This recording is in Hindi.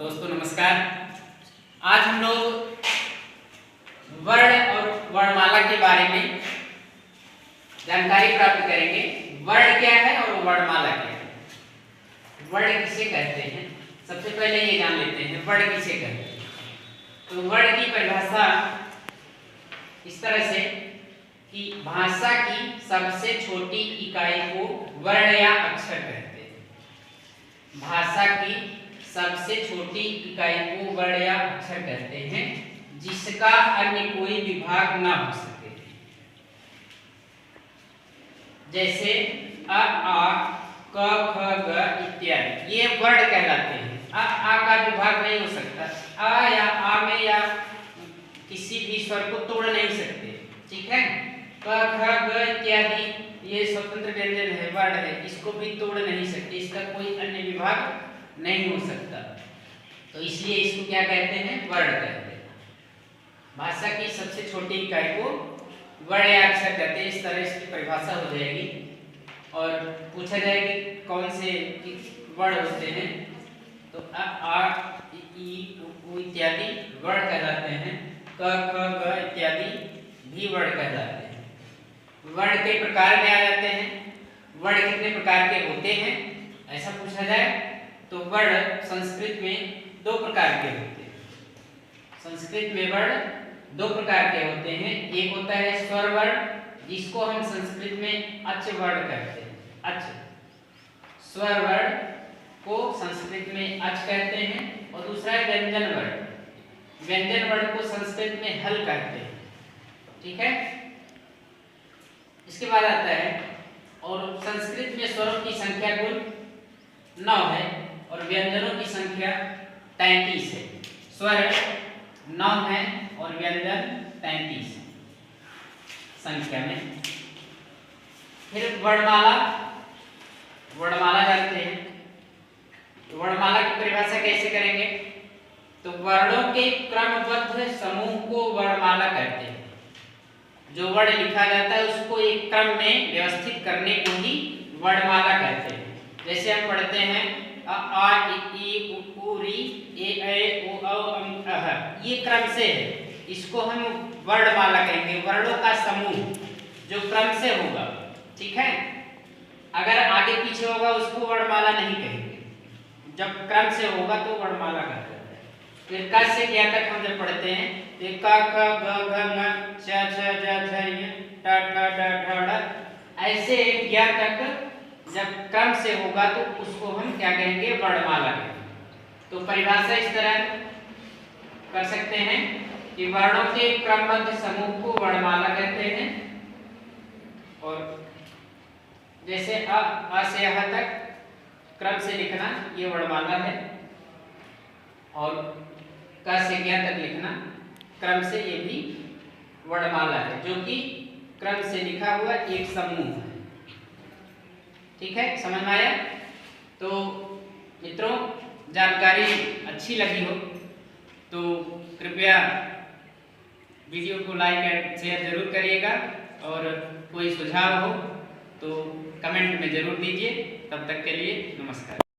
दोस्तों नमस्कार। आज हम लोग वर्ण और वर्णमाला के बारे में जानकारी प्राप्त करेंगे। वर्ण क्या है और वर्णमाला क्या है, वर्ण किसे कहते हैं, सबसे पहले ये जान लेते हैं वर्ण किसे कहते हैं। तो वर्ण की परिभाषा इस तरह से कि भाषा की सबसे छोटी इकाई को वर्ण या अक्षर कहते हैं। भाषा की सबसे छोटी इकाई को वर्ण या अक्षर कहते हैं जिसका अन्य कोई विभाग ना हो सके। जैसे अ आ क ख ग इत्यादि ये वर्ण कहलाते हैं। आ का विभाग नहीं हो सकता। आ या आ में या किसी भी स्वर को तोड़ नहीं सकते, ठीक है। क ख ग इत्यादि ये स्वतंत्र व्यंजन है, वर्ण है, इसको भी तोड़ नहीं सकते, इसका कोई अन्य विभाग नहीं हो सकता। तो इसलिए इसको क्या कहते हैं, वर्ण कहते हैं। भाषा की सबसे छोटी इकाई को वर्ण या अक्षर कहते हैं। इस तरह इसकी परिभाषा हो जाएगी और पूछा जाएगा कौन से वर्ण होते हैं। तो अ आ इ उ इत्यादि वर्ण कहलाते हैं। क ख ग इत्यादि भी वर्ण कहलाते हैं। वर्ण के प्रकार में आ जाते हैं। वर्ण कितने प्रकार के होते हैं ऐसा पूछा जाए तो वर्ण संस्कृत में दो प्रकार के होते हैं। संस्कृत में वर्ण दो प्रकार के होते हैं। एक होता है स्वर वर्ण जिसको हम संस्कृत में अच वर्ण कहते हैं। अच स्वर वर्ण को संस्कृत में अच कहते हैं। और दूसरा है व्यंजन वर्ण। व्यंजन वर्ण को संस्कृत में हल कहते हैं, ठीक है। इसके बाद आता है और संस्कृत में स्वरों की संख्या कुल 9 है और व्यंजनों की संख्या 33 है। स्वर 9 है और व्यंजन 33 है संख्या में। फिर वर्णमाला, वर्णमाला जानते हैं। तो वर्णमाला की परिभाषा कैसे करेंगे, तो वर्णों के क्रमबद्ध समूह को वर्णमाला कहते हैं। जो वर्ण लिखा जाता है उसको एक क्रम में व्यवस्थित करने को ही वर्णमाला कहते हैं। जैसे हम पढ़ते हैं अ आ इ उ री ए ऐ ओ औ अं अह, ये क्रम से है, इसको हम वर्णमाला कहेंगे। वर्णों का समूह जो क्रम से होगा, ठीक है। अगर आगे पीछे होगा उसको वर्णमाला नहीं कहेंगे, जब क्रम से होगा तो वर्णमाला कहते हैं। फिर क से ज्ञ तक हम जब पढ़ते हैं तो क ख ग घ ङ छ छ ज झ ञ ट ठ ड ढ ढ, ऐसे ज्ञ तक जब क्रम से होगा तो उसको हम क्या कहेंगे, वर्णमाला कहेंगे। तो परिभाषा इस तरह कर सकते हैं कि वर्णों के क्रमबद्ध समूह को वर्णमाला कहते हैं। और जैसे अ से यहाँ तक क्रम से लिखना ये वर्णमाला है और क से ज्ञ तक लिखना क्रम से ये भी वर्णमाला है, जो कि क्रम से लिखा हुआ एक समूह है, ठीक है। समझ में आया। तो मित्रों जानकारी अच्छी लगी हो तो कृपया वीडियो को लाइक एंड शेयर जरूर करिएगा और कोई सुझाव हो तो कमेंट में जरूर दीजिए। तब तक के लिए नमस्कार।